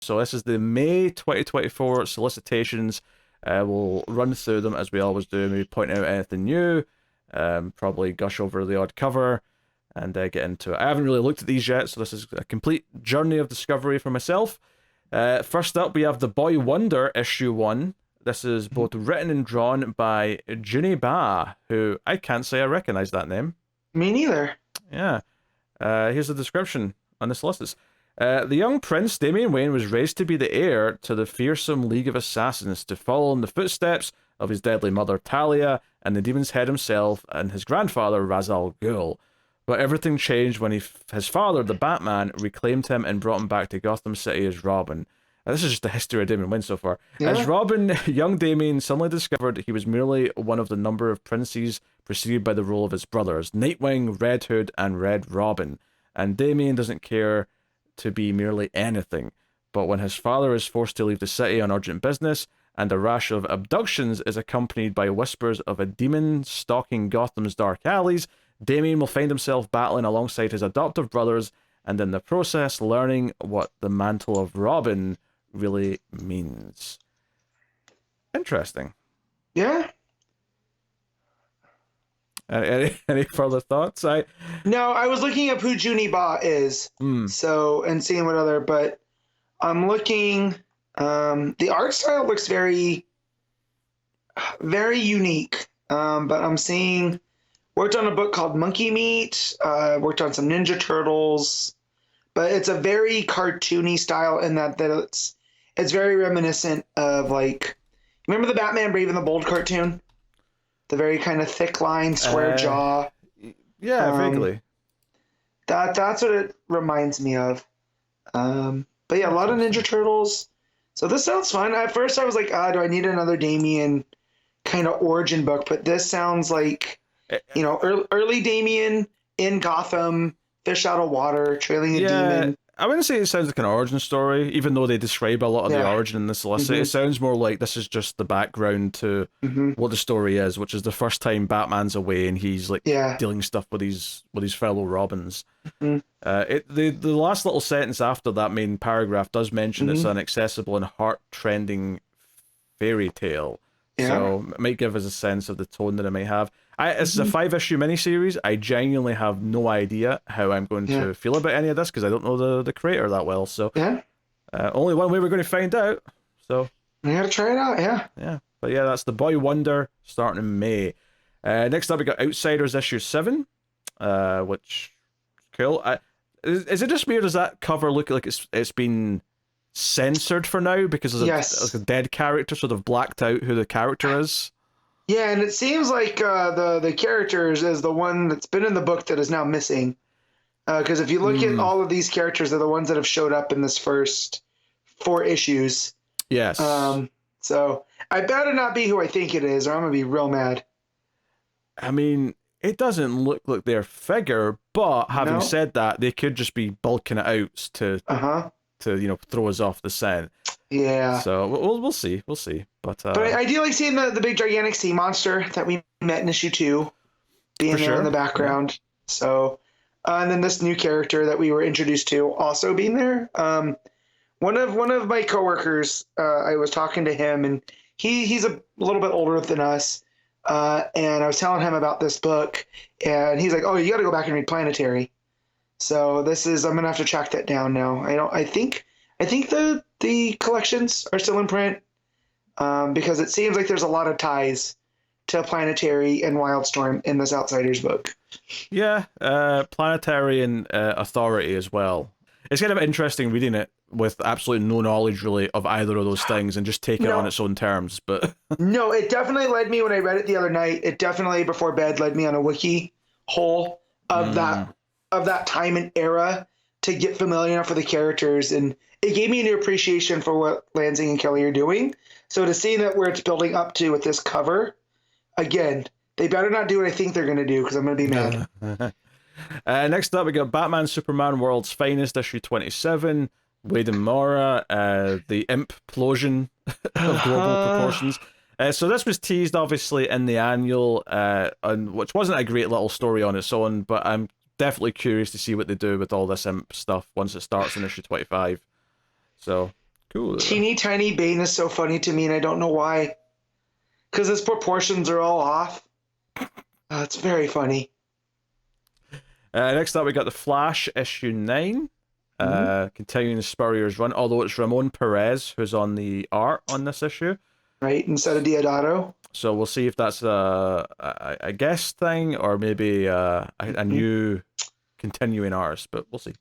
So this is the May 2024 solicitations. We'll run through them as we always do, maybe point out anything new, probably gush over the odd cover, and get into it. I haven't really looked at these yet, so this is a complete journey of discovery for myself. First up, we have The Boy Wonder, issue 1. This is both written and drawn by Junie Ba, who I can't say I recognize that name. Me neither. Yeah. Here's the description on the solicits. The young prince, Damian Wayne, was raised to be the heir to the fearsome League of Assassins, to follow in the footsteps of his deadly mother, Talia, and the demon's head himself, and his grandfather, Ra's al Ghul. But everything changed when his father, the Batman, reclaimed him and brought him back to Gotham City as Robin. Now, this is just the history of Damian Wayne so far. Yeah. As Robin, young Damian suddenly discovered he was merely one of the number of princes preceded by the role of his brothers, Nightwing, Red Hood, and Red Robin. And Damian doesn't care to be merely anything. But when his father is forced to leave the city on urgent business, and a rash of abductions is accompanied by whispers of a demon stalking Gotham's dark alleys, Damian will find himself battling alongside his adoptive brothers, and in the process learning what the mantle of Robin really means. Interesting. Yeah. Any further thoughts? No, I was looking up who Junie Ba is, so, and seeing what other, but I'm looking. The art style looks very, very unique. But I'm seeing. Worked on a book called Monkey Meat. Worked on some Ninja Turtles, but it's a very cartoony style in that it's very reminiscent of, like, remember the Batman Brave and the Bold cartoon, the very kind of thick line, square jaw. Yeah, vaguely. That's what it reminds me of. But yeah, a lot of Ninja Turtles. So this sounds fun. At first, I was like, do I need another Damian kind of origin book? But this sounds like, you know, early Damian in Gotham, fish out of water, trailing a demon. I wouldn't say it sounds like an origin story, even though they describe a lot of the origin in the solicit. It sounds more like this is just the background to what the story is, which is the first time Batman's away and he's like dealing stuff with his fellow Robins. The last little sentence after that main paragraph does mention it's an accessible and heart-trending fairy tale. So it might give us a sense of the tone that it might have. It's a 5-issue miniseries. I genuinely have no idea how I'm going to feel about any of this because I don't know the creator that well. So only one way we're going to find out. So we gotta try it out. Yeah. But yeah, that's The Boy Wonder starting in May. Next up, we got Outsiders issue 7, which cool. Is it just me or does that cover look like it's been censored for now because there's a dead character, so they've blacked out who the character is? Yeah, and it seems like the characters is the one that's been in the book that is now missing. Because if you look at all of these characters, they're the ones that have showed up in this first 4 issues. Yes. So I better not be who I think it is, or I'm gonna be real mad. I mean, it doesn't look like their figure, but having said that, they could just be bulking it out to throw us off the scent. Yeah. So we'll see. But I do like seeing the big gigantic sea monster that we met in issue 2 being there in the background. So, and then this new character that we were introduced to also being there. One of my coworkers, I was talking to him, and he's a little bit older than us. And I was telling him about this book, and he's like, "Oh, you got to go back and read Planetary." So I'm gonna have to track that down now. I think the collections are still in print, because it seems like there's a lot of ties to Planetary and Wildstorm in this Outsiders book. Yeah, Planetary and Authority as well. It's kind of interesting reading it with absolutely no knowledge really of either of those things and just take it on its own terms. But no, it definitely led me when I read it the other night. It definitely before bed led me on a wiki hole of that time and era to get familiar enough with the characters, and it gave me a new appreciation for what Lansing and Kelly are doing. So to see that where it's building up to with this cover, again, they better not do what I think they're going to do because I'm going to be mad. Next up, we got Batman Superman World's Finest, issue 27. Wade and Mora, the implosion of global proportions. So this was teased, obviously, in the annual, which wasn't a great little story on its own, but I'm definitely curious to see what they do with all this imp stuff once it starts in issue 25. So, Cool. Teeny tiny Bane is so funny to me, and I don't know why. Because his proportions are all off. It's very funny. Next up, we got The Flash, issue 9. Continuing Spurrier's run, although it's Ramon Perez who's on the art on this issue. Right, instead of Deodato. So we'll see if that's a guest thing or maybe a new continuing artist, but we'll see.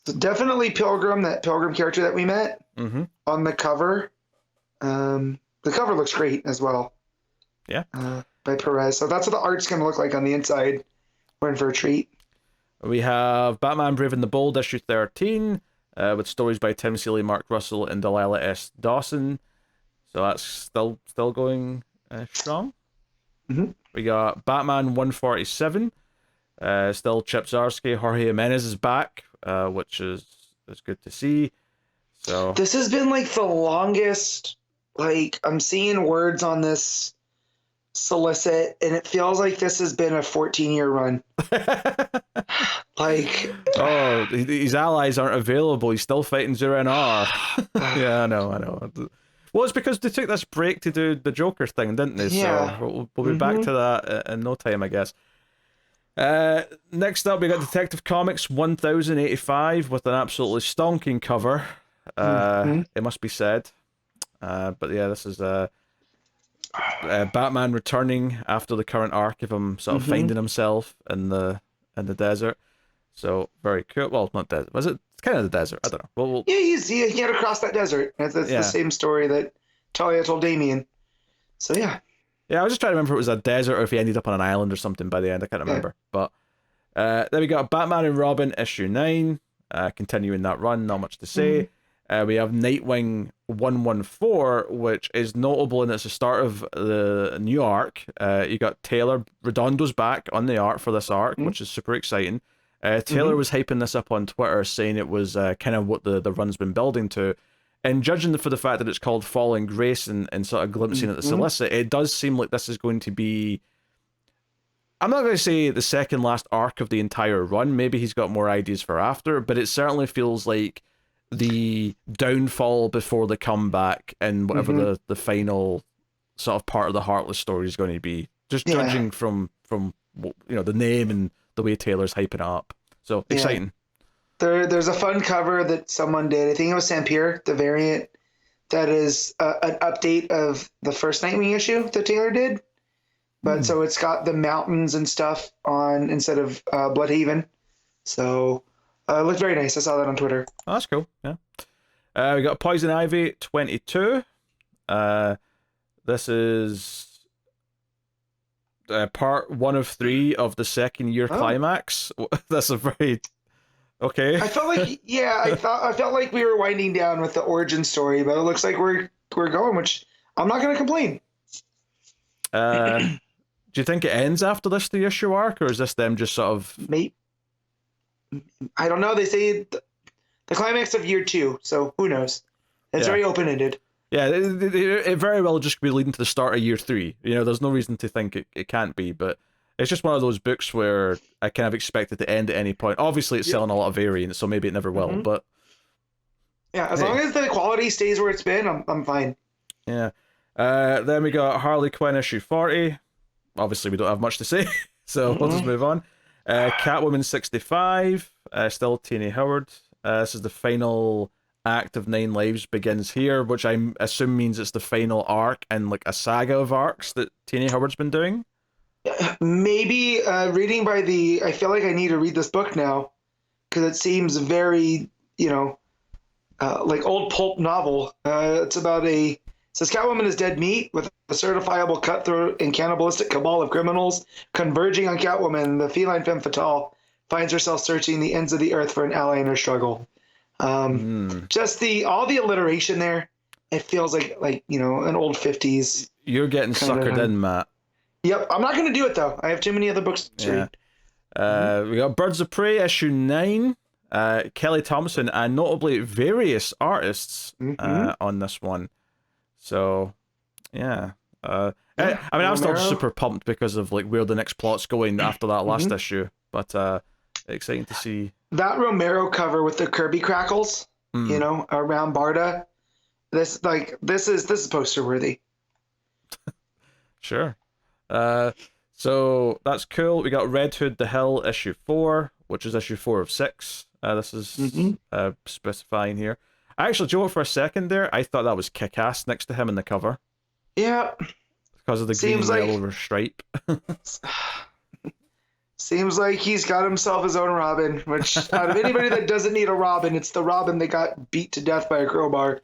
So definitely Pilgrim, that Pilgrim character that we met on the cover. The cover looks great as well. Yeah. By Perez. So that's what the art's going to look like on the inside. We're in for a treat. We have Batman Brave and the Bold, issue 13, with stories by Tim Seeley, Mark Russell, and Delilah S. Dawson. So that's still going strong. We got Batman 147, still Chip Zdarsky. Jorge Jimenez is back, which is good to see. So this has been like the longest. Like, I'm seeing words on this solicit, and it feels like this has been a 14-year run. Like, oh, his allies aren't available. He's still fighting Zero-N-R. Yeah, I know. Well, it's because they took this break to do the Joker thing, didn't they? Yeah. So we'll be back to that in no time, I guess. Next up, we got Detective Comics 1085 with an absolutely stonking cover. It must be said. But yeah, this is Batman returning after the current arc of him sort of finding himself in the desert. So very cool. Well, not desert. Was it? It's kind of the desert. I don't know. Well, yeah, he had to cross that desert. That's the same story that Talia told Damian. So yeah. Yeah, I was just trying to remember if it was a desert or if he ended up on an island or something by the end. I can't remember. But then we got Batman and Robin issue 9, continuing that run. Not much to say. We have Nightwing 114, which is notable in it's the start of the new arc. You got Taylor Redondo's back on the art for this arc, which is super exciting. Taylor was hyping this up on Twitter, saying it was kind of what the run's been building to. And judging for the fact that it's called Falling Grace and sort of glimpsing at the Solicit, it does seem like this is going to be... I'm not going to say the second last arc of the entire run. Maybe he's got more ideas for after, but it certainly feels like the downfall before the comeback and whatever the final sort of part of the Heartless story is going to be. Just judging from the name and the way Taylor's hyping it up. So exciting. There's a fun cover that someone did. I think it was Sampier, the variant that is an update of the first Nightwing issue that Taylor did. But so it's got the mountains and stuff on instead of Bloodhaven. So it looked very nice. I saw that on Twitter. Oh, that's cool. Yeah. We got Poison Ivy 22. This is part 1 of 3 of the second year climax. That's a very okay. I felt like I felt like we were winding down with the origin story, but it looks like we're going, which I'm not going to complain. Do you think it ends after this 3-issue arc, or is this them just sort of? Maybe. I don't know. They say the climax of year 2, so who knows? It's very open-ended. Yeah, it very well just could be leading to the start of year 3. There's no reason to think it can't be, but it's just one of those books where I kind of expect it to end at any point. Obviously, it's selling a lot of variants, so maybe it never will, but... Yeah, as long as the quality stays where it's been, I'm fine. Yeah. Then we got Harley Quinn issue 40. Obviously, we don't have much to say, so we'll just move on. Catwoman 65, still Tini Howard. This is the final act of 9 Lives begins here, which I assume means it's the final arc and like a saga of arcs that Tini Howard's been doing. Maybe reading by I feel like I need to read this book now because it seems very, like old pulp novel. It's about says Catwoman is dead meat with a certifiable cutthroat and cannibalistic cabal of criminals converging on Catwoman. The feline femme fatale finds herself searching the ends of the earth for an ally in her struggle. Just all the alliteration there, it feels like an old 50s. You're getting suckered in, Matt. Yep, I'm not going to do it though. I have too many other books to read. We got Birds of Prey issue 9. Kelly Thompson and notably various artists on this one. So, yeah. I'm still super pumped because of like where the next plot's going after that last issue. But exciting to see that Romero cover with the Kirby crackles, around Barda. This is poster worthy. Sure. So that's cool. We got Red Hood the Hill issue 4, which is issue 4 of 6. This is specifying here. Actually, do you know what, for a second there, I thought that was Kick-Ass next to him in the cover. Yeah. Because of the green and yellow stripe. Seems like he's got himself his own Robin, which out of anybody that doesn't need a Robin, it's the Robin that got beat to death by a crowbar.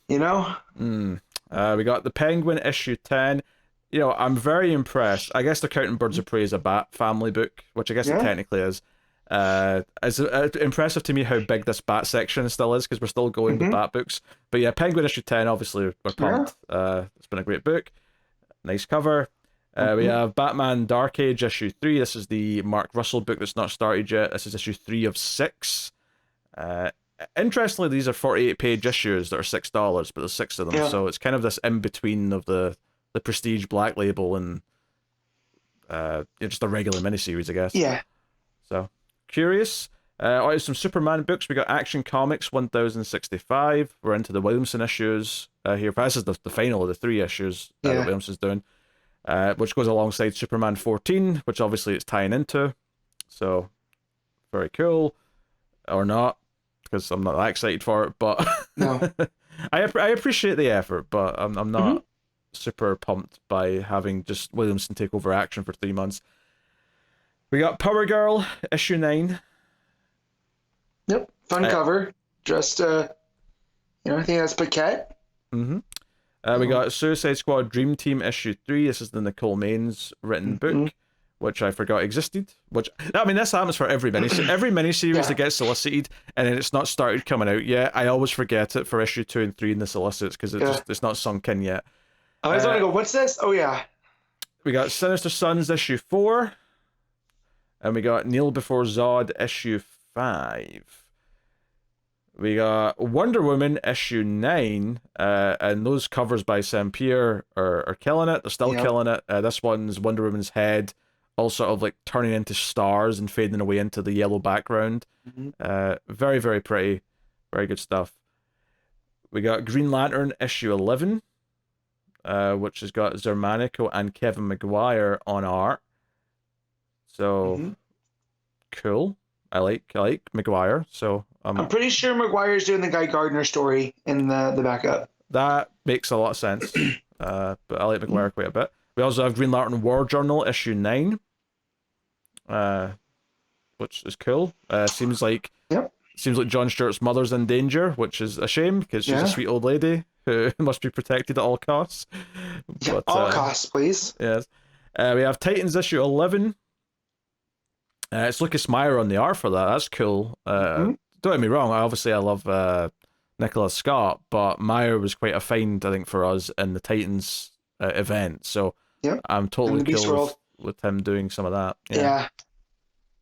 You know? We got the Penguin issue 10. You know, I'm very impressed. I guess they're counting Birds of Prey as a Bat family book, which I guess it technically is. It's impressive to me how big this Bat section still is, because we're still going with Bat books. But yeah, Penguin issue 10, obviously, we're pumped. It's been a great book. Nice cover. We have Batman Dark Age issue 3. This is the Mark Russell book that's not started yet. This is issue 3 of 6. Interestingly, these are 48-page issues that are $6, but there's 6 of them. So it's kind of this in-between of the Prestige Black Label and just a regular miniseries, I guess. Yeah. So, curious. Some Superman books. We got Action Comics 1065. We're into the Williamson issues here. This is the final of the 3 issues that Williamson's doing. Which goes alongside Superman 14, which obviously it's tying into. So, very cool. Or not, because I'm not that excited for it, but no. I appreciate the effort, but I'm not super pumped by having just Williamson take over Action for 3 months. We got Power Girl, issue 9. Yep, fun cover. Just, I think that's Paquette. We got Suicide Squad Dream Team issue 3. This is the Nicole Maines written book, which I forgot existed. Which, I mean, this happens for every miniseries. Every miniseries that gets solicited and then it's not started coming out yet, I always forget it for issue 2 and 3 in the solicits, because it's not sunk in yet. I always want to go, what's this? Oh, yeah. We got Sinister Sons issue 4. And we got Kneel Before Zod issue 5. We got Wonder Woman issue 9, and those covers by Saint-Pierre are killing it. They're still killing it. This one's Wonder Woman's head, all sort of like turning into stars and fading away into the yellow background. Very, very pretty. Very good stuff. We got Green Lantern issue 11, which has got Zermanico and Kevin Maguire on art. So, cool. I like Maguire, so I'm pretty sure Maguire's doing the Guy Gardner story in the backup. That makes a lot of sense. But I like Maguire quite a bit. We also have Green Lantern War Journal issue 9, which is cool. Seems like Jon Stewart's mother's in danger, which is a shame, because she's a sweet old lady who must be protected at all costs. But, all costs, please. Yes. We have Titans issue 11. It's Lucas Meyer on the art for that. That's cool. Don't get me wrong. I love Nicholas Scott, but Meyer was quite a find, I think, for us in the Titans event. So I'm totally cool with him doing some of that. Yeah.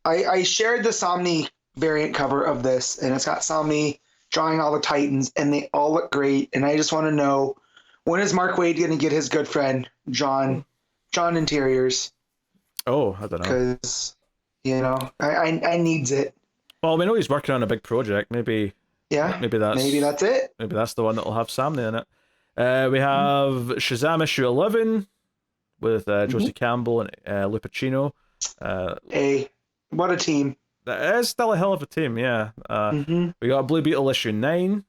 I shared the Somni variant cover of this, and it's got Somni drawing all the Titans, and they all look great. And I just want to know, when is Mark Waid going to get his good friend John Interiors? Oh, I don't know. Because I needs it. Well, we know he's working on a big project. Maybe that's it. Maybe that's the one that'll have Samney in it. We have Shazam issue 11 with Josie Campbell and Lou Pacino. What a team! That is still a hell of a team, yeah. We got Blue Beetle issue 9.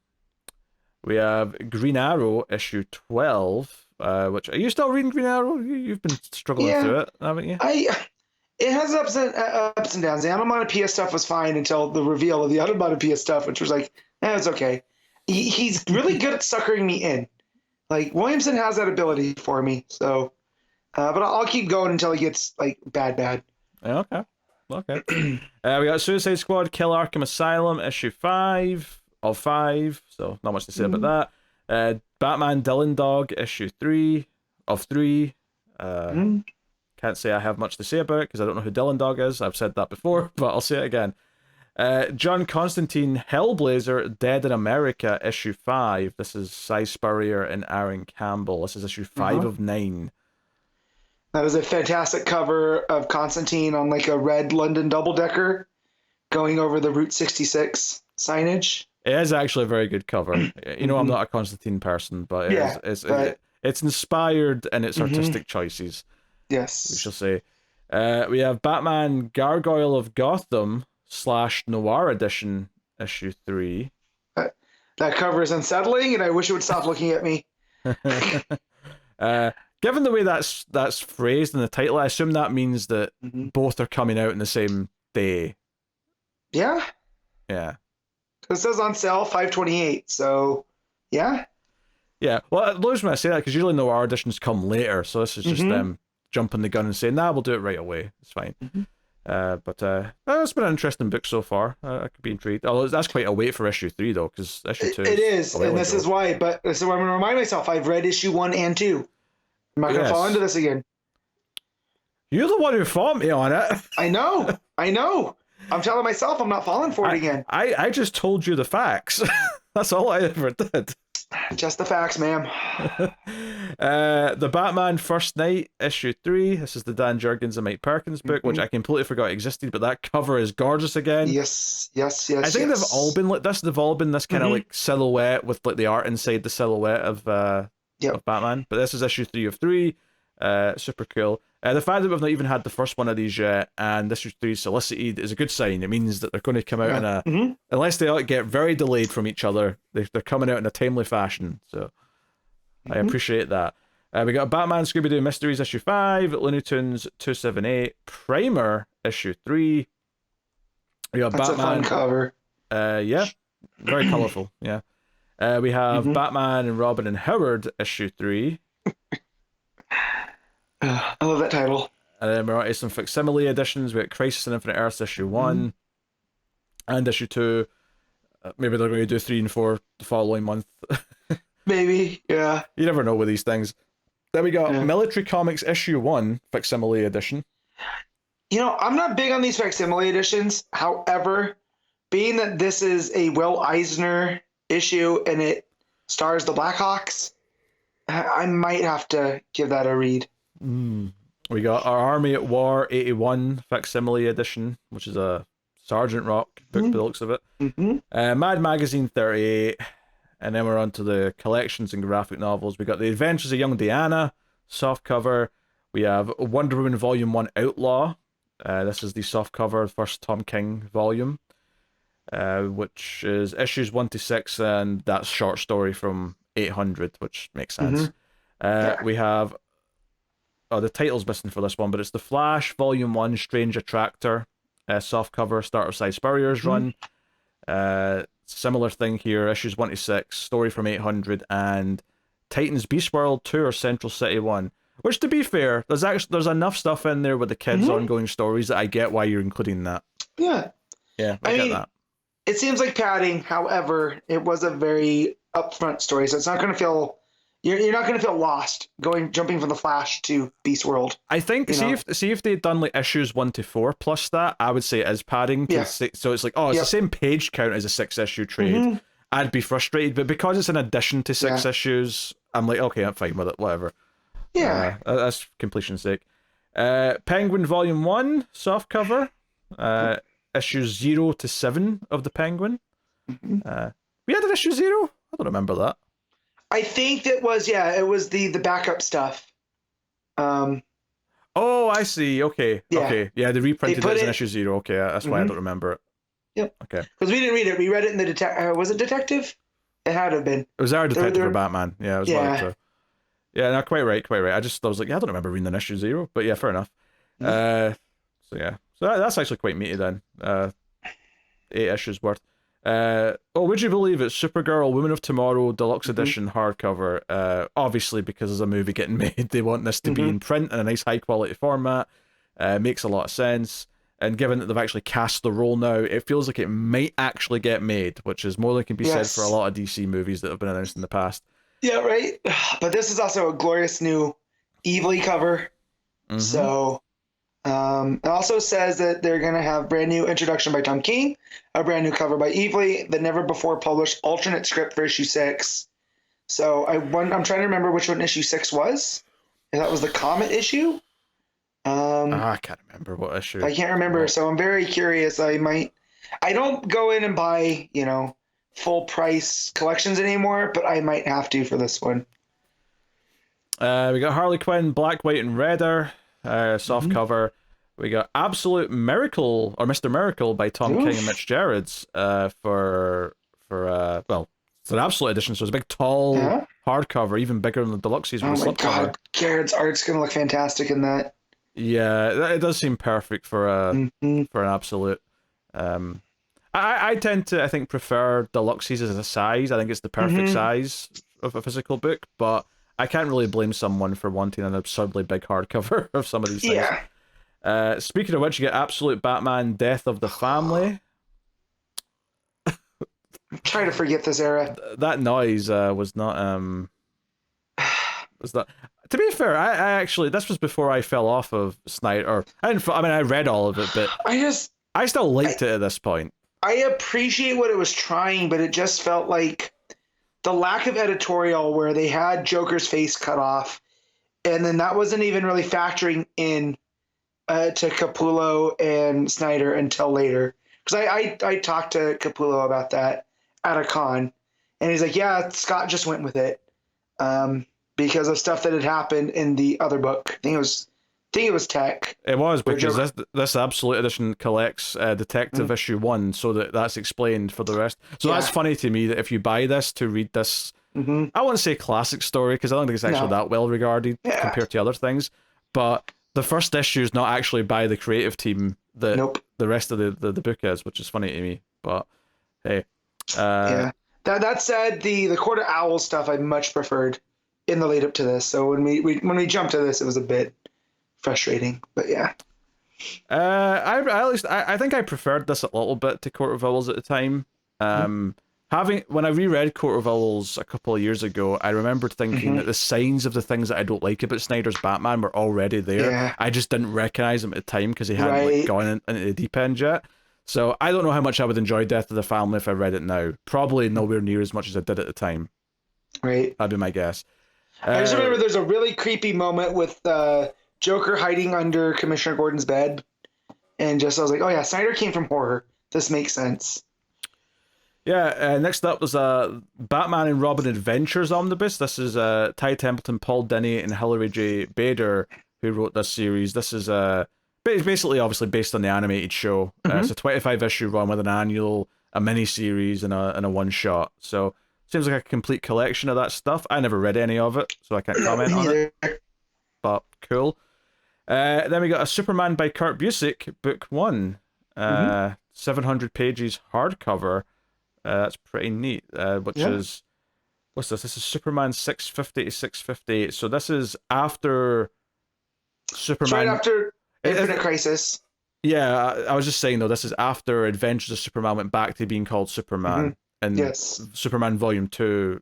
We have Green Arrow issue 12. Which, are you still reading Green Arrow? You've been struggling through it, haven't you? It has ups and downs. The onomatopoeia stuff was fine until the reveal of the onomatopoeia stuff, which was like, it's okay. He's really good at suckering me in. Like, Williamson has that ability for me, so... but I'll keep going until he gets, like, bad. Okay. We got Suicide Squad Kill Arkham Asylum issue 5 of 5, so not much to say about that. Batman Dylan Dog issue 3 of 3. Can't say I have much to say about it because I don't know who Dylan Dog is. I've said that before, but I'll say it again. John Constantine Hellblazer Dead in America issue 5. This is Cy Spurrier and Aaron Campbell. This is issue 5 of 9. That was a fantastic cover of Constantine on like a red London double-decker going over the Route 66 signage. It is actually a very good cover. You know, I'm not a Constantine person, but Yeah, it's inspired in its Mhm. artistic choices, Yes. we shall say. We have Batman Gargoyle of Gotham / Noir Edition issue 3. That cover is unsettling, and I wish it would stop looking at me. Given the way that's phrased in the title, I assume that means that both are coming out in the same day. Yeah. Yeah. It says on sale $5.28, so yeah. Yeah. Well, it blows me when I say that because usually Noir editions come later, so this is just them jumping the gun and saying, "Nah, we'll do it right away. It's fine." But it's been an interesting book so far. I could be intrigued. Although that's quite a wait for issue 3 though, because issue 2. It is, and this is why. But this is why I'm going to remind myself. I've read issue 1 and 2. I'm not going to fall into this again. You're the one who fought me on it. I know. I'm telling myself I'm not falling for it again. I just told you the facts. That's all I ever did. Just the facts, ma'am. The Batman First Night issue 3. This is the Dan Jurgens and Mike Perkins book, which I completely forgot existed, but that cover is gorgeous again. Yes. I think they've all been like this. They've all been this kind of like silhouette with like the art inside the silhouette of Batman. But this is issue 3 of 3. Super cool. The fact that we've not even had the first one of these yet, and this issue 3 solicited, is a good sign. It means that they're going to come out in a unless they get very delayed from each other, they're coming out in a timely fashion. So I appreciate that. We got Batman Scooby-Doo Mysteries issue 5, Looney Tunes 278, Primer issue 3. We got That's Batman. a fun cover. Yeah, very colorful. Yeah. We have Batman and Robin and Howard issue 3. I love that title. And then we're on to some facsimile editions. We got Crisis on Infinite Earths issue 1 and issue 2. Maybe they're going to do 3 and 4 the following month. Maybe, yeah. You never know with these things. Then we got Military Comics issue 1 facsimile edition. You know, I'm not big on these facsimile editions. However, being that this is a Will Eisner issue and it stars the Blackhawks, I might have to give that a read. We got Our Army at War 81 facsimile edition, which is a Sergeant Rock book by the looks of it. Mad Magazine 38. And then we're on to the collections and graphic novels. We got The Adventures of Young Diana, softcover. We have Wonder Woman Volume 1 Outlaw. This is the softcover, first Tom King volume, which is issues 1 to 6, and that's short story from 800, which makes sense. We have the title's missing for this one, but it's The Flash Volume 1 Strange Attractor, softcover, start of Cy Spurrier's run. Similar thing here, issues 1 to 6, story from 800, and Titans Beast World 2 or Central City 1. Which, to be fair, there's enough stuff in there with the kids' ongoing stories that I get why you're including that. Yeah. Yeah, I get that. It seems like padding, however, it was a very upfront story, so it's not going to feel... You're not going to feel lost jumping from the Flash to Beast World. I think see if they'd done like issues 1 to 4 plus that, I would say it is padding. So it's like it's the same page count as a 6-issue trade. I'd be frustrated, but because it's an addition to 6 issues, I'm like, okay, I'm fine with it, whatever. Yeah, that's completion's sake. Penguin Volume 1 softcover, issues 0 to 7 of the Penguin. We had an issue 0. I don't remember that. I think that was it was the backup stuff. Oh, I see. Okay. Okay. Yeah, they reprinted it as an issue 0. Okay, that's why I don't remember it. Yep. Okay. Because we didn't read it. We read it in the was it Detective? It had to have been. It was our Detective or Batman. Yeah, it was one of the two. Yeah, no, quite right. I was like, I don't remember reading an issue 0, but yeah, fair enough. So that's actually quite meaty then. 8 issues worth. Would you believe it? Supergirl, Women of Tomorrow, Deluxe Edition hardcover. Obviously, because there's a movie getting made, they want this to be in print in a nice high quality format. Makes a lot of sense. And given that they've actually cast the role now, it feels like it might actually get made, which is more than can be said for a lot of DC movies that have been announced in the past. Yeah, right. But this is also a glorious new Evilly cover. So it also says that they're going to have brand new introduction by Tom King, a brand new cover by Evilly, the never before published alternate script for issue 6. So I'm trying to remember which one issue 6 was. If that was the Comet issue. I can't remember what issue. I can't remember, so I'm very curious. I don't go in and buy, full price collections anymore, but I might have to for this one. We got Harley Quinn, Black, White, and Redder, soft cover. We got Absolute Miracle, or Mr. Miracle by Tom King and Mitch Gerrards, for well, it's an Absolute edition, so it's a big, tall hardcover, even bigger than the deluxes. Oh my god, Gerrard's art's gonna look fantastic in that. Yeah, it does seem perfect for an Absolute. I tend to, I think, prefer deluxes as a size. I think it's the perfect size of a physical book, but I can't really blame someone for wanting an absurdly big hardcover of some of these things. Yeah. Speaking of which, you get Absolute Batman Death of the Family. I'm trying to forget this era. That noise was not... To be fair, I actually... This was before I fell off of Snyder. I read all of it, but... I still liked it at this point. I appreciate what it was trying, but it just felt like the lack of editorial where they had Joker's face cut off, and then that wasn't even really factoring in to Capullo and Snyder until later. Because I talked to Capullo about that at a con, and he's like, yeah, Scott just went with it because of stuff that had happened in the other book. I think it was Tech. It was, because this Absolute Edition collects Detective issue 1, so that's explained for the rest. So that's funny to me that if you buy this to read this, I won't say classic story, because I don't think it's actually that well regarded compared to other things, but the first issue is not actually by the creative team that the rest of the book is, which is funny to me. But hey, That said, the Court of Owls stuff I much preferred in the lead up to this. So when we jumped to this, it was a bit frustrating. But yeah, I think I preferred this a little bit to Court of Owls at the time. When I reread Court of Owls a couple of years ago, I remembered thinking that the signs of the things that I don't like about Snyder's Batman were already there. Yeah. I just didn't recognize them at the time because he hadn't gone into the deep end yet. So I don't know how much I would enjoy Death of the Family if I read it now. Probably nowhere near as much as I did at the time. Right. That'd be my guess. I just remember there's a really creepy moment with Joker hiding under Commissioner Gordon's bed. And I was like, oh yeah, Snyder came from horror. This makes sense. Yeah, next up was Batman and Robin Adventures Omnibus. This is Ty Templeton, Paul Dini, and Hilary J. Bader who wrote this series. This is basically obviously based on the animated show. It's a 25-issue run with an annual, a mini-series, and a one-shot. So seems like a complete collection of that stuff. I never read any of it, so I can't comment on it. But cool. Then we got a Superman by Kurt Busiek, book 1. 700 pages hardcover. That's pretty neat. Which is, what's this? This is Superman 650 to 658. So this is after Superman. It's right after Infinite Crisis. Yeah, I was just saying though, this is after Adventures of Superman went back to being called Superman, and Superman Volume 2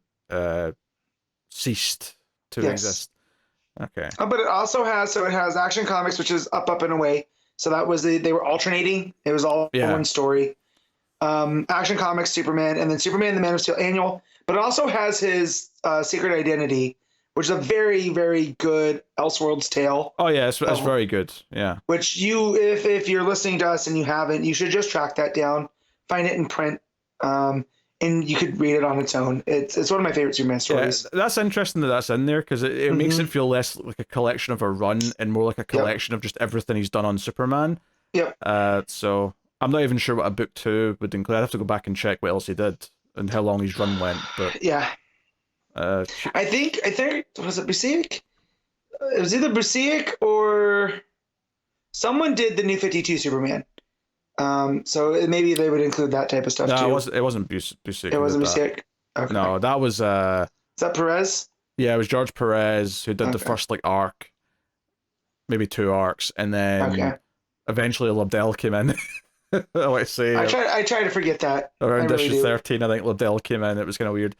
ceased to exist. Okay. But it also has Action Comics, which is up and away. So that was they were alternating. It was all one story. Action Comics, Superman, and then Superman the Man of Steel annual. But it also has his Secret Identity, which is a very, very good Elseworlds tale. Oh yeah, it's very good. Yeah. Which if you're listening to us and you haven't, you should just track that down, find it in print, and you could read it on its own. It's one of my favorite Superman stories. Yeah, that's interesting that that's in there because it makes it feel less like a collection of a run and more like a collection of just everything he's done on Superman. Yep. So I'm not even sure what a book 2 would include. I'd have to go back and check what else he did and how long his run went. But yeah. I think was it Busiek? It was either Busiek or someone did the New 52 Superman. So maybe they would include that type of stuff too. No, it wasn't Busiek. It wasn't Busiek. Okay. No, that was. Is that Perez? Yeah, it was George Perez who did the first arc, maybe 2 arcs, and then eventually Lobdell came in. I want to say. I try to forget that. Around issue 13, I think Lobdell came in. It was kind of weird.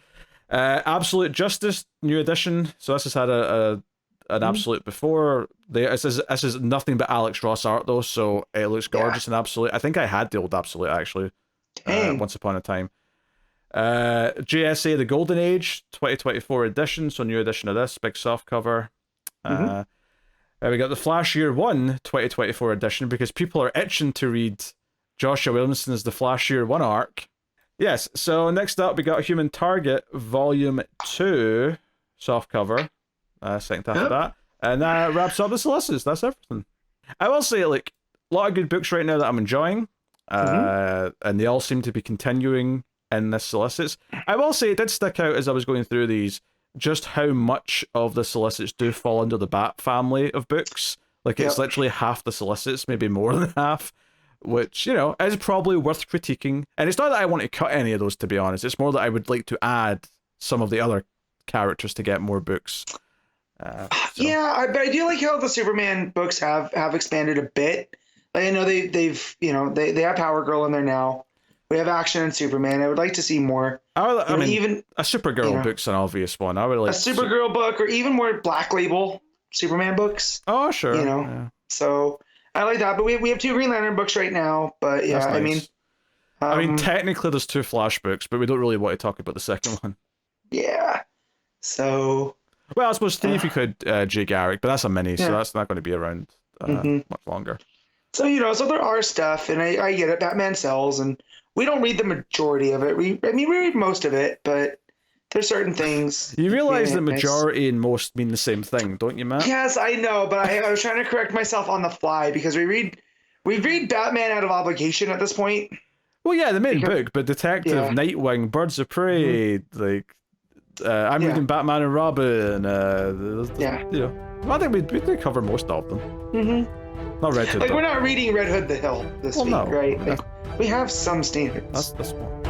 Absolute Justice, new edition. So this has had an Absolute before. This is nothing but Alex Ross art though, so it looks gorgeous in Absolute. I think I had the old Absolute actually. Once upon a time. JSA The Golden Age 2024 edition, so new edition of this, big soft cover. We got the Flash Year 1 2024 edition because people are itching to read Joshua Williamson's The Flash Year 1 arc. Yes, so next up we got Human Target Volume 2 softcover, second half of that, and that wraps up the Solicits. That's everything. I will say, like, a lot of good books right now that I'm enjoying, and they all seem to be continuing in this Solicits. I will say it did stick out as I was going through these, just how much of the Solicits do fall under the Bat family of books. Like, it's literally half the Solicits, maybe more than half. Which, you know, is probably worth critiquing. And it's not that I want to cut any of those, to be honest. It's more that I would like to add some of the other characters to get more books. Yeah, but I do like how the Superman books have expanded a bit. Like, I know they've you know, they have Power Girl in there now. We have Action and Superman. I would like to see more. I mean, even a Supergirl book's an obvious one. I would like a Supergirl book, or even more Black Label Superman books. Oh, sure. You know, so I like that. But we have 2 Green Lantern books right now. But yeah, nice. I mean, technically there's 2 Flash books, but we don't really want to talk about the second one. Yeah. So. Well, I suppose 3 if you could, Jay Garrick, but that's a mini, so that's not going to be around much longer. So, you know, so there are stuff, and I get it. Batman sells, and we don't read the majority of it. We read most of it, but there's certain things. You realize that majority and most mean the same thing, don't you, Matt? Yes, I know, but I was trying to correct myself on the fly, because we read Batman out of obligation at this point. Well, yeah, the main book, but Detective, Nightwing, Birds of Prey, like, I'm reading Batman and Robin, you know, I think we did cover most of them. Not Red Hood. Like, we're not reading Red Hood the Hill this week, right? Like, we have some standards. That's one.